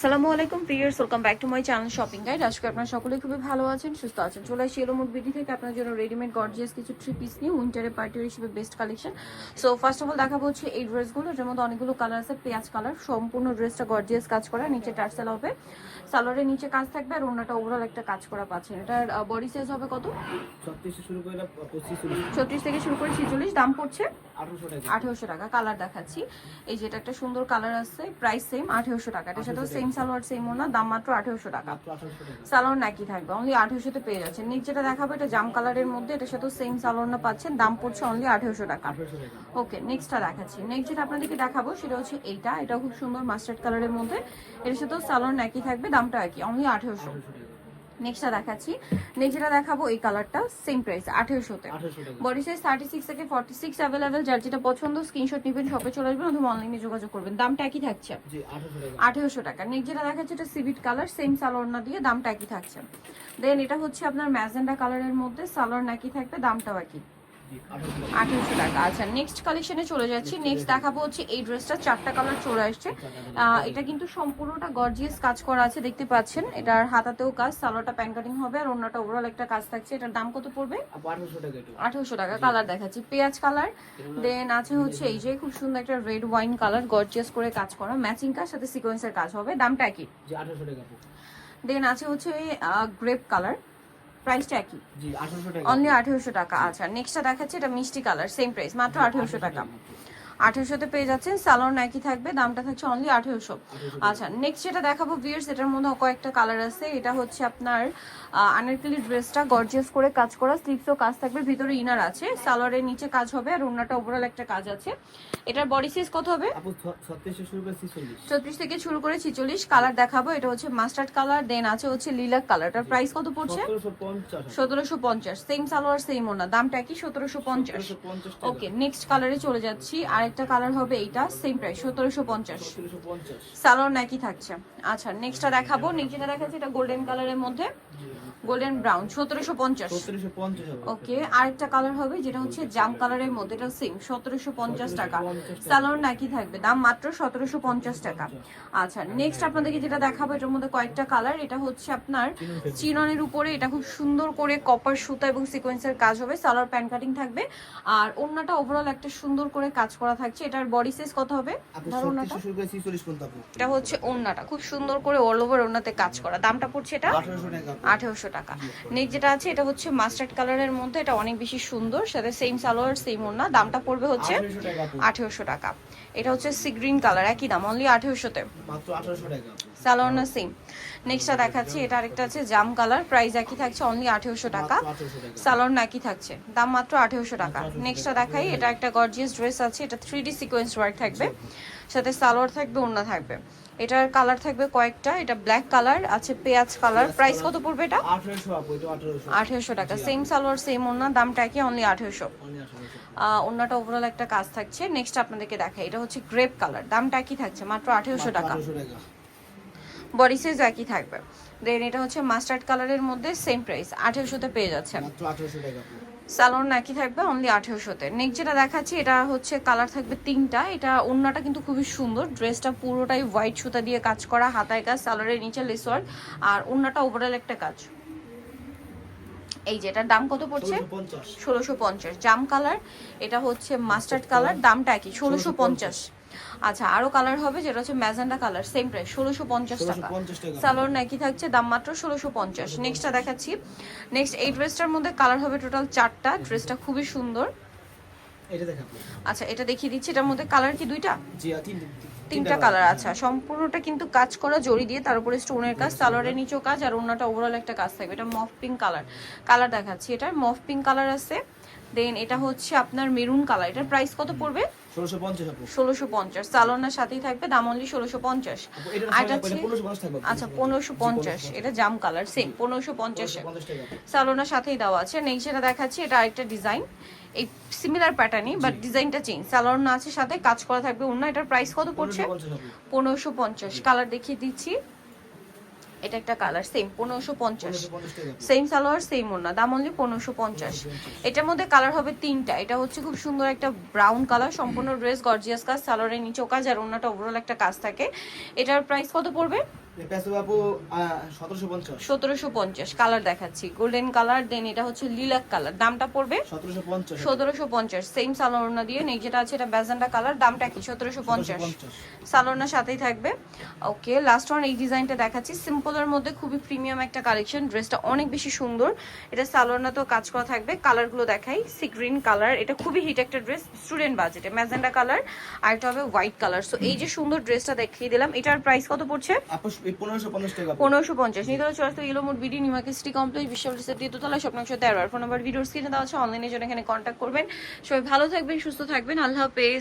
আসসালামু আলাইকুম viewers, welcome back to my channel shopping guide. আজকে আপনারা সকলে খুবই ভালো আছেন, সুস্থ আছেন। চলে আসি এলো মুড বিডি থেকে আপনার জন্য রেডিমেড গর্জিয়াস কিছু থ্রি পিস নিয়ে উইন্টারে পার্টির হিসেবে best collection. So first of all দেখাবো হচ্ছে এই ড্রেসগুলো, এর মধ্যে অনেকগুলো কালার আছে। পেঁয়াজ কালার, সম্পূর্ণ ড্রেসটা গর্জিয়াস কাজ করা, নিচে টার্সেল হবে, সালোয়ারের নিচে কাজ থাকবে আর ওড়নাটা ওভারঅল একটা কাজ করা পাচ্ছেন। এটার বডি সাইজ হবে কত? 36 থেকে শুরু করে 46, দাম পড়ছে 1800 টাকা। কালার দেখাচ্ছি, এই যে এটা একটা সুন্দর কালার আছে, প্রাইস সেম 1800 টাকা। এটার সাথে সেম সালোয়ার সেম ওড়না, দাম মাত্র 1800 টাকা। সালোয়ার নাকি থাকবে, অনলি 1800 তে পেয়ে যাচ্ছেন। নেক্সট যেটা দেখাবো এটা জাম কালারের মধ্যে, এটার সাথে সেম সালোয়ার না পাচ্ছেন, দাম পড়ছে অনলি 1800 টাকা। ওকে, নেক্সটটা দেখাচ্ছি। নেক্সট যেটা আপনাদেরকে দেখাবো সেটা হচ্ছে এইটা, এটা খুব সুন্দর মাস্টার্ড কালারের মধ্যে, এর সাথে সালোয়ার নাকি থাকবে, দামটা একই, অনলি 1800। নেক্সটটা দেখাচ্ছি, নেক্সট যেটা দেখাবো এই কালারটা সেম প্রাইস 1800 তে। বডি সাইজ 36 থেকে 46 अवेलेबल, যার যেটা পছন্দ স্ক্রিনশট নেবেন, শপে চলে আসবেন অথবা অনলাইনে যোগাযোগ করবেন। দামটা একই থাকছে, 1800 টাকা। নেক্সট যেটা দেখাচ্ছে এটা সিভিট কালার, সেম সালোয়ার না দিয়ে দামটা একই থাকছে। দেন এটা হচ্ছে আপনার ম্যাজেন্ডা কালারের মধ্যে, সালোয়ার নাকি থাকবে, দামটাও একই, 1800 টাকা। আচ্ছা, নেক্সট কালেকশনে চলে যাচ্ছি। নেক্সট দেখাবো হচ্ছে এই ড্রেসটা, চারটা কালার চলে আসছে। এটা কিন্তু সম্পূর্ণটা গর্জিয়াস কাজ করা আছে, দেখতে পাচ্ছেন। এটার হাতাতেও কাজ, সালোয়ারটা প্যান কাটিং হবে আর ওড়নাটা ওভারঅল একটা কাজ থাকছে। এটার দাম কত পড়বে? 1800 টাকা। কালার দেখাচ্ছি, পেঁয়াজ কালার, দেন আছে হচ্ছে এই যে খুব সুন্দর একটা রেড ওয়াইন কালার, গর্জিয়াস করে কাজ করা, ম্যাচিং কাজ, সাথে সিকোয়েন্সের কাজ হবে, দামটা একই, 1800 টাকা। দেন আছে হচ্ছে গ্রেপ কালার, প্রাইসটা একই, অনলি 1800 টাকা। আচ্ছা, নেক্সটটা দেখাচ্ছে এটা মিষ্টি কালার, সেম প্রাইস, মাত্র 1800 টাকা। 1800 তে পেয়ে যাচ্ছেন, সালোয়ার নাকি থাকবে, দামটা থাকছে অনলি 1800। আচ্ছা, নেক্সট যেটা দেখাবো ভিউয়ার্স, এটার মধ্যে কয়েকটা কালার আছে। এটা হচ্ছে আপনার আনারকলি ড্রেসটা গর্জিয়াস করে কাজ করা, স্লিভসও কাজ থাকবে, ভিতরে ইনার আছে, সালোয়ারের নিচে কাজ হবে আর ওড়নাটা ওভারঅল একটা কাজ আছে। এটার বডি সাইজ কত হবে? 36 থেকে শুরু করে 46। কালার দেখাবো, এটা হচ্ছে মাস্টার্ড কালার, দেন আছে হচ্ছে লিলাক কালার। এটার প্রাইস কত পড়ছে? 1750। সেম সালোয়ার সেম ওড়না, দামটা কি? 1750। ওকে, নেক্সট কালারে চলে যাচ্ছি। আরেকটা কালার হবে এইটা, সেম প্রাইস 1750, সালোয়ার নাকি থাকছে। আচ্ছা, নেক্সটটা দেখাবো, নেক্সটটা দেখাচ্ছি এটা গোল্ডেন কালারের মধ্যে, গোল্ডেন ব্রাউন, 1750। ওকে, আরেকটা কালার হবে যেটা হচ্ছে জাম কালারের মধ্যে, এটা সেম 1750 টাকা, সালোয়ার নাকি থাকবে, দাম মাত্র 1750 টাকা। আচ্ছা, নেক্সট আপনাদেরকে যেটা দেখাবো এটার মধ্যে কয়েকটা কালার। এটা হচ্ছে আপনার চিননের উপরে, এটা খুব সুন্দর করে কপার সুতা এবং সিকোয়েন্সের কাজ হবে, সালোয়ার প্যান কাটিং থাকবে আর ওড়নাটা ওভারঅল একটা সুন্দর করে কাজ করা থাকছে। এটার বডি সাইজ কত হবে? এটা হচ্ছে ওড়নাটা খুব সুন্দর করে অল ওভার ওড়নাতে কাজ করা, দামটা পড়ছে এটা 1800 টাকা। নেক্সট যেটা আছে এটা হচ্ছে মাস্টার্ড কালারের মধ্যে, এটা অনেক বেশি সুন্দর, সাথে সেম সালোয়ার সেম ওড়না, দামটা পড়বে হচ্ছে 1800 টাকা। এটা হচ্ছে সি গ্রিন কালার, একই দাম, অনলি 1800 তে, মাত্র 1800 টাকা, সালোয়ার না সেম। নেক্সটটা দেখাচ্ছি, এটা আরেকটা আছে জাম কালার, প্রাইস একই থাকছে, অনলি 1800 টাকা, সালোয়ার নাকি থাকছে, দাম মাত্র 1800 টাকা। নেক্সটটা দেখাই, এটা একটা গর্জিয়াস ড্রেস আছে, এটা 3D সিকোয়েন্স ওয়ার্ক থাকবে, সাথে সালোয়ার থাকবে, ওড়না থাকবে। এটার কালার থাকবে কয়েকটা, এটা ব্ল্যাক কালার আছে, পেঁয়াজ কালার। প্রাইস কত পড়বে এটা? 1800 টাকা। সেম সালোয়ার সেম ওড়না, দামটা কি? অনলি 1800। ওড়নাটা ওভারঅল একটা কাজ থাকছে। নেক্সট আপনাদেরকে দেখাই, এটা হচ্ছে গ্রেপ কালার, দামটা কি থাকছে? মাত্র 1800 টাকা, বডি সাইজ একই থাকবে। দেন এটা হচ্ছে মাস্টার্ড কালারের মধ্যে, সেম প্রাইস 1800 তে পেয়ে যাচ্ছেন, সালোয়ার নাকি থাকবে, অনলি 1800 তে। নেক্সট যেটা দেখাচ্ছি এটা হচ্ছে কালার থাকবে তিনটা। এটা ওড়নাটা কিন্তু খুবই সুন্দর, ড্রেসটা পুরোটাই হোয়াইট সুতা দিয়ে কাজ করা, হাতায় কাজ, সালোয়ারের নিচে লেস ওয়ার্ক আর ওড়নাটা ওভারঅল একটা কাজ। এই যে এটার দাম কত পড়ছে? 1650। জাম কালার, এটা হচ্ছে মাস্টার্ড কালার, দামটা কি? 1650। আচ্ছা, আরো কালার হবে যেটা হচ্ছে ম্যাজেন্ডা কালার, সেম প্রাইস 1650 টাকা, সালোয়ার নাকি থাকছে, দাম মাত্র 1650। নেক্সটটা দেখাচ্ছি। নেক্সট এই ড্রেসটার মধ্যে কালার হবে টোটাল 4টা, ড্রেসটা খুবই সুন্দর। আচ্ছা, এটা দেখিয়ে দিচ্ছি, এটার মধ্যে কালার কি দুইটা? তিনটা কালার। আচ্ছা, সম্পূর্ণটা কিন্তু কাজ করা জড়ি দিয়ে, তার উপরে স্টোনের কাজ, সালোয়ারের নিচেও কাজ আর ওড়নাটা ওভারঅল একটা কাজ থাকবে। এটা মফ পিঙ্ক কালার, কালার দেখাচ্ছি, এটার মফ পিঙ্ক কালার আছে। দেন এটা হচ্ছে আপনার মেরুন কালার, এটার প্রাইস কত পড়বে? 1650, সালোয়ারের সাথেই থাকবে, দাম অনলি 1650। আর এটা হচ্ছে আচ্ছা 1550, এটা জাম কালার, সেম 1550 এ, সালোয়ারের সাথেই দেওয়া আছে। নেক্সট যেটা দেখাচ্ছি এটা আরেকটা ডিজাইন, এই সিমিলার প্যাটার্নই বাট ডিজাইনটা চেঞ্জ, সালোয়ার না আছে, সাথে কাজ করা থাকবে ওড়না। এটার প্রাইস কত পড়ছে? 1550। কালার দেখিয়ে দিচ্ছি, এটা একটা colour, same 1550, same salwar same ওড়না, দাম অনলি 1550। এটার মধ্যে কালার হবে তিনটা। এটা হচ্ছে খুব সুন্দর একটা ব্রাউন কালার, সম্পূর্ণ ড্রেস গর্জিয়াস কাজ, সালোয়ারের নিচেও কাজ আর ওড়নাটা ওভারঅল একটা কাজ থাকে। এটার প্রাইস কত পড়বে? পেছু আপু 1750 1750 কালার দেখাচ্ছি, গোল্ডেন কালার, দেন এটা হচ্ছে লিলাক কালার, দামটা পড়বে 1750 1750। সেম সালোয়ারনা দিয়ে নেক যেটা আছে এটা ব্যাজেন্ডা কালার, দামটা কি 1750। সালোয়ারনার সাথেই থাকবে। ওকে, লাস্ট ওয়ান এই ডিজাইনটা দেখাচ্ছি, সিম্পলের মধ্যে খুবই প্রিমিয়াম একটা কালেকশন, ড্রেসটা অনেক বেশি সুন্দর। এটা সালোয়ারনা তো কাজ করা থাকবে, কালারগুলো দেখাই। সি গ্রিন কালার, এটা খুবই হিট একটা ড্রেস স্টুডেন্ট বাজেটে, ম্যাজেন্ডা কালার আর এটা হবে হোয়াইট কালার। সো এই যে সুন্দর ড্রেসটা দেখিয়ে দিলাম, এটার প্রাইস কত পড়ছে? আপু 1550 টাকা। 1550। নিতে হলে চলে আসতে Elo mode BD new market city complex বিশ্ববিদ্যালয় সেক্টর দোতলা স্বপ্ন 13। আর ফোন নাম্বার ভিডিওর স্ক্রিনে দেওয়া আছে, অনলাইনে জন্য এখানে কন্ট্যাক্ট করবেন। সবাই ভালো থাকবেন, সুস্থ থাকবেন, আল্লাহ হাফেজ।